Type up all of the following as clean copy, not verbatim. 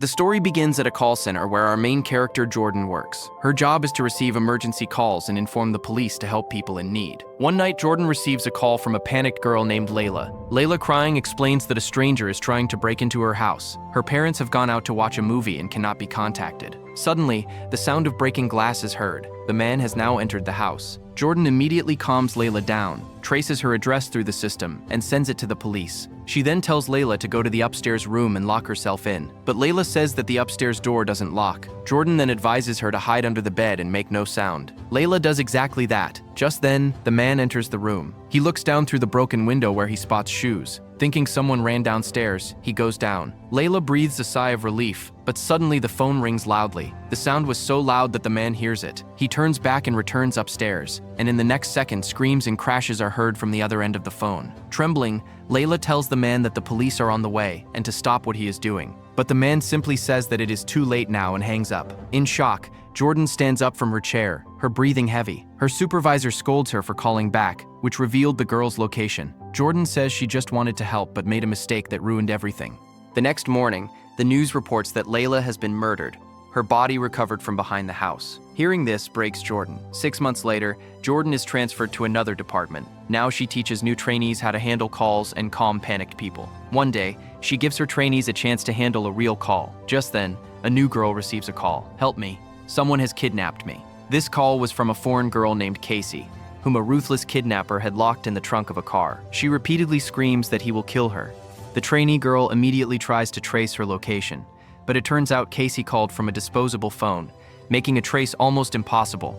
The story begins at a call center where our main character Jordan works. Her job is to receive emergency calls and inform the police to help people in need. One night, Jordan receives a call from a panicked girl named Layla. Layla, crying, explains that a stranger is trying to break into her house. Her parents have gone out to watch a movie and cannot be contacted. Suddenly, the sound of breaking glass is heard. The man has now entered the house. Jordan immediately calms Layla down, traces her address through the system, and sends it to the police. She then tells Layla to go to the upstairs room and lock herself in. But Layla says that the upstairs door doesn't lock. Jordan then advises her to hide under the bed and make no sound. Layla does exactly that. Just then, the man enters the room. He looks down through the broken window where he spots shoes. Thinking someone ran downstairs, he goes down. Layla breathes a sigh of relief, but suddenly the phone rings loudly. The sound was so loud that the man hears it. He turns back and returns upstairs, and in the next second, screams and crashes are heard from the other end of the phone. Trembling, Layla tells the man that the police are on the way and to stop what he is doing. But the man simply says that it is too late now and hangs up. In shock, Jordan stands up from her chair, her breathing heavy. Her supervisor scolds her for calling back, which revealed the girl's location. Jordan says she just wanted to help but made a mistake that ruined everything. The next morning, the news reports that Layla has been murdered, her body recovered from behind the house. Hearing this breaks Jordan. 6 months later, Jordan is transferred to another department. Now she teaches new trainees how to handle calls and calm panicked people. One day, she gives her trainees a chance to handle a real call. Just then, a new girl receives a call. "Help me. Someone has kidnapped me." This call was from a foreign girl named Casey, whom a ruthless kidnapper had locked in the trunk of a car. She repeatedly screams that he will kill her. The trainee girl immediately tries to trace her location, but it turns out Casey called from a disposable phone, making a trace almost impossible.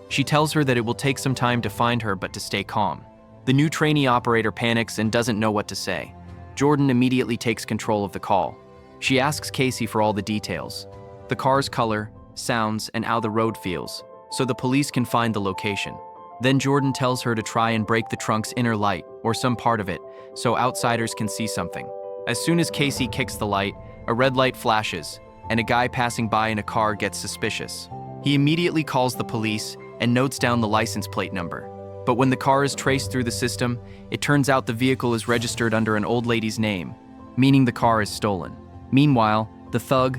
She tells her that it will take some time to find her but to stay calm. The new trainee operator panics and doesn't know what to say. Jordan immediately takes control of the call. She asks Casey for all the details, the car's color, sounds, and how the road feels, so the police can find the location. Then Jordan tells her to try and break the trunk's inner light, or some part of it, so outsiders can see something. As soon as Casey kicks the light, a red light flashes, and a guy passing by in a car gets suspicious. He immediately calls the police and notes down the license plate number. But when the car is traced through the system, it turns out the vehicle is registered under an old lady's name, meaning the car is stolen. Meanwhile, the thug,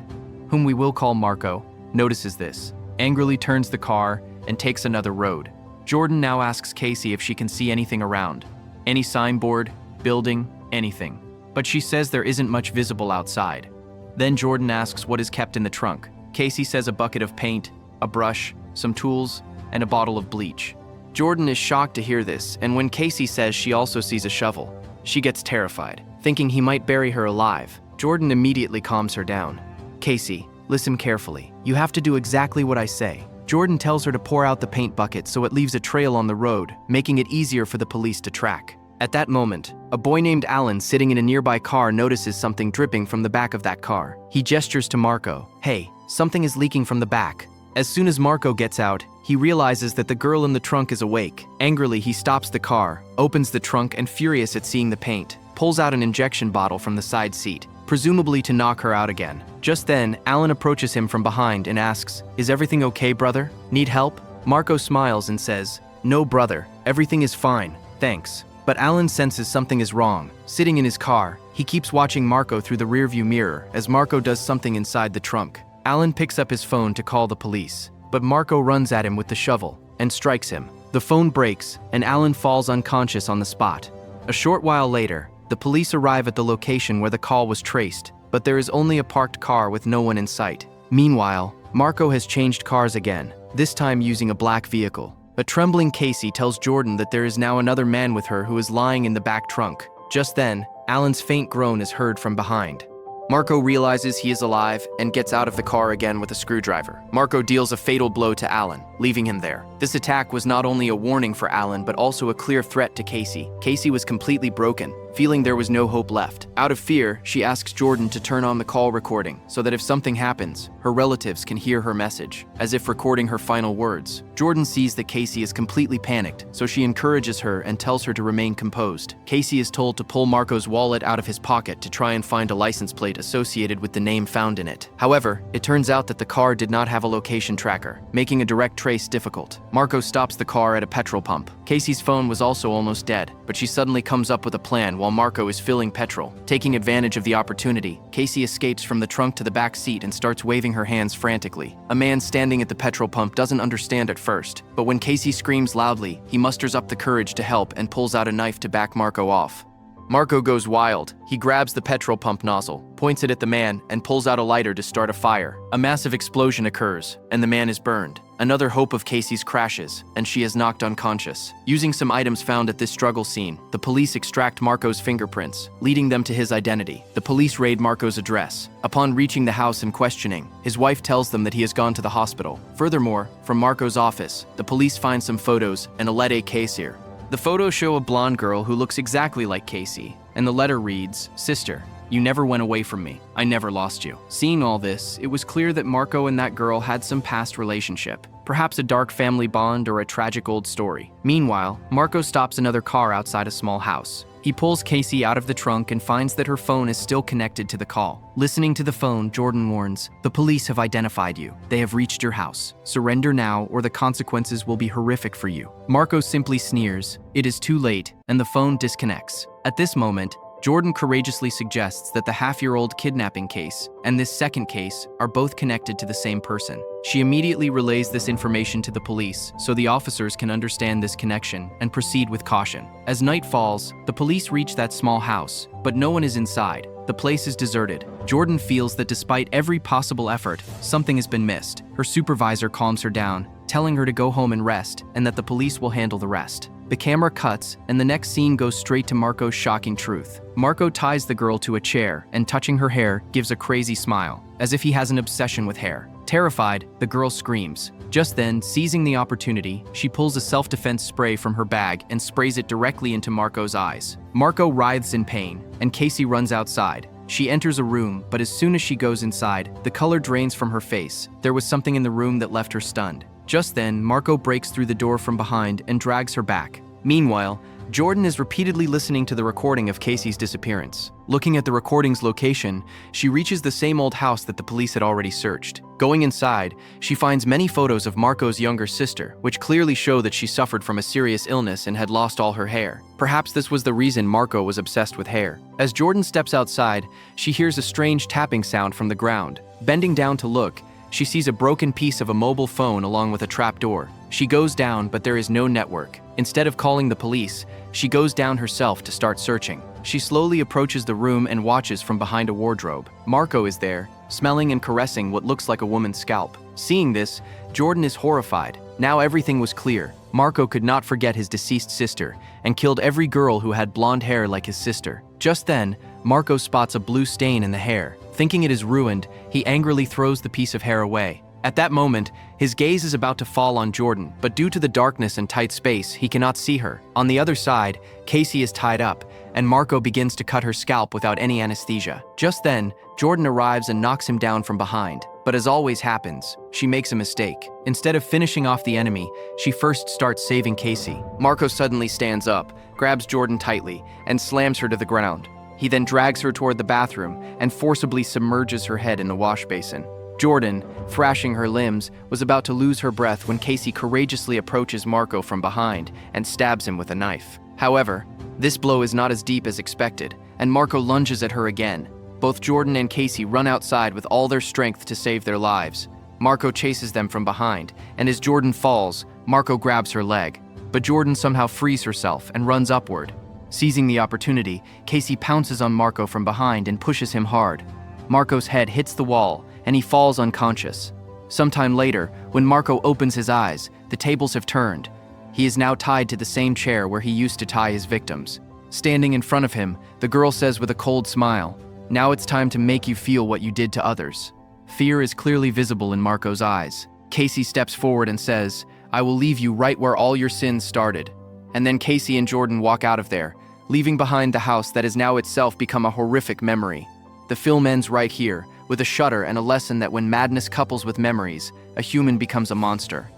whom we will call Marco, notices this, angrily turns the car, and takes another road. Jordan now asks Casey if she can see anything around. Any signboard, building, anything. But she says there isn't much visible outside. Then Jordan asks what is kept in the trunk. Casey says a bucket of paint, a brush, some tools, and a bottle of bleach. Jordan is shocked to hear this, and when Casey says she also sees a shovel, she gets terrified, thinking he might bury her alive. Jordan immediately calms her down. "Casey, listen carefully. You have to do exactly what I say." Jordan tells her to pour out the paint bucket so it leaves a trail on the road, making it easier for the police to track. At that moment, a boy named Alan sitting in a nearby car notices something dripping from the back of that car. He gestures to Marco. "Hey, something is leaking from the back." As soon as Marco gets out, he realizes that the girl in the trunk is awake. Angrily, he stops the car, opens the trunk, and furious at seeing the paint, pulls out an injection bottle from the side seat, presumably to knock her out again. Just then, Alan approaches him from behind and asks, "Is everything okay, brother? Need help?" Marco smiles and says, "No, brother, everything is fine, thanks." But Alan senses something is wrong. Sitting in his car, he keeps watching Marco through the rearview mirror as Marco does something inside the trunk. Alan picks up his phone to call the police, but Marco runs at him with the shovel and strikes him. The phone breaks, and Alan falls unconscious on the spot. A short while later, the police arrive at the location where the call was traced, but there is only a parked car with no one in sight. Meanwhile, Marco has changed cars again, this time using a black vehicle. A trembling Casey tells Jordan that there is now another man with her who is lying in the back trunk. Just then, Alan's faint groan is heard from behind. Marco realizes he is alive and gets out of the car again with a screwdriver. Marco deals a fatal blow to Alan, leaving him there. This attack was not only a warning for Alan, but also a clear threat to Casey. Casey was completely broken, feeling there was no hope left. Out of fear, she asks Jordan to turn on the call recording so that if something happens, her relatives can hear her message, as if recording her final words. Jordan sees that Casey is completely panicked, so she encourages her and tells her to remain composed. Casey is told to pull Marco's wallet out of his pocket to try and find a license plate associated with the name found in it. However, it turns out that the car did not have a location tracker, making a direct trace difficult. Marco stops the car at a petrol pump. Casey's phone was also almost dead, but she suddenly comes up with a plan while Marco is filling petrol. Taking advantage of the opportunity, Casey escapes from the trunk to the back seat and starts waving her hands frantically. A man standing at the petrol pump doesn't understand at first, but when Casey screams loudly, he musters up the courage to help and pulls out a knife to back Marco off. Marco goes wild. He grabs the petrol pump nozzle, points it at the man, and pulls out a lighter to start a fire. A massive explosion occurs, and the man is burned. Another hope of Casey's crashes, and she is knocked unconscious. Using some items found at this struggle scene, the police extract Marco's fingerprints, leading them to his identity. The police raid Marco's address. Upon reaching the house and questioning, his wife tells them that he has gone to the hospital. Furthermore, from Marco's office, the police find some photos and a letter Casey. The photos show a blonde girl who looks exactly like Casey, and the letter reads, "Sister, you never went away from me. I never lost you." Seeing all this, it was clear that Marco and that girl had some past relationship, perhaps a dark family bond or a tragic old story. Meanwhile, Marco stops another car outside a small house. He pulls Casey out of the trunk and finds that her phone is still connected to the call. Listening to the phone, Jordan warns, "The police have identified you. They have reached your house. Surrender now or the consequences will be horrific for you." Marco simply sneers. It is too late, and the phone disconnects. At this moment, Jordan courageously suggests that the half-year-old kidnapping case and this second case are both connected to the same person. She immediately relays this information to the police so the officers can understand this connection and proceed with caution. As night falls, the police reach that small house, but no one is inside. The place is deserted. Jordan feels that despite every possible effort, something has been missed. Her supervisor calms her down, telling her to go home and rest and that the police will handle the rest. The camera cuts, and the next scene goes straight to Marco's shocking truth. Marco ties the girl to a chair and, touching her hair, gives a crazy smile, as if he has an obsession with hair. Terrified, the girl screams. Just then, seizing the opportunity, she pulls a self-defense spray from her bag and sprays it directly into Marco's eyes. Marco writhes in pain, and Casey runs outside. She enters a room, but as soon as she goes inside, the color drains from her face. There was something in the room that left her stunned. Just then, Marco breaks through the door from behind and drags her back. Meanwhile, Jordan is repeatedly listening to the recording of Casey's disappearance. Looking at the recording's location, she reaches the same old house that the police had already searched. Going inside, she finds many photos of Marco's younger sister, which clearly show that she suffered from a serious illness and had lost all her hair. Perhaps this was the reason Marco was obsessed with hair. As Jordan steps outside, she hears a strange tapping sound from the ground. Bending down to look, she sees a broken piece of a mobile phone along with a trapdoor. She goes down, but there is no network. Instead of calling the police, she goes down herself to start searching. She slowly approaches the room and watches from behind a wardrobe. Marco is there, smelling and caressing what looks like a woman's scalp. Seeing this, Jordan is horrified. Now everything was clear. Marco could not forget his deceased sister and killed every girl who had blonde hair like his sister. Just then, Marco spots a blue stain in the hair. Thinking it is ruined, he angrily throws the piece of hair away. At that moment, his gaze is about to fall on Jordan, but due to the darkness and tight space, he cannot see her. On the other side, Casey is tied up, and Marco begins to cut her scalp without any anesthesia. Just then, Jordan arrives and knocks him down from behind. But as always happens, she makes a mistake. Instead of finishing off the enemy, she first starts saving Casey. Marco suddenly stands up, grabs Jordan tightly, and slams her to the ground. He then drags her toward the bathroom and forcibly submerges her head in the wash basin. Jordan, thrashing her limbs, was about to lose her breath when Casey courageously approaches Marco from behind and stabs him with a knife. However, this blow is not as deep as expected, and Marco lunges at her again. Both Jordan and Casey run outside with all their strength to save their lives. Marco chases them from behind, and as Jordan falls, Marco grabs her leg. But Jordan somehow frees herself and runs upward. Seizing the opportunity, Casey pounces on Marco from behind and pushes him hard. Marco's head hits the wall, and he falls unconscious. Sometime later, when Marco opens his eyes, the tables have turned. He is now tied to the same chair where he used to tie his victims. Standing in front of him, the girl says with a cold smile, "Now it's time to make you feel what you did to others." Fear is clearly visible in Marco's eyes. Casey steps forward and says, "I will leave you right where all your sins started." And then Casey and Jordan walk out of there, leaving behind the house that has now itself become a horrific memory. The film ends right here, with a shudder and a lesson that when madness couples with memories, a human becomes a monster.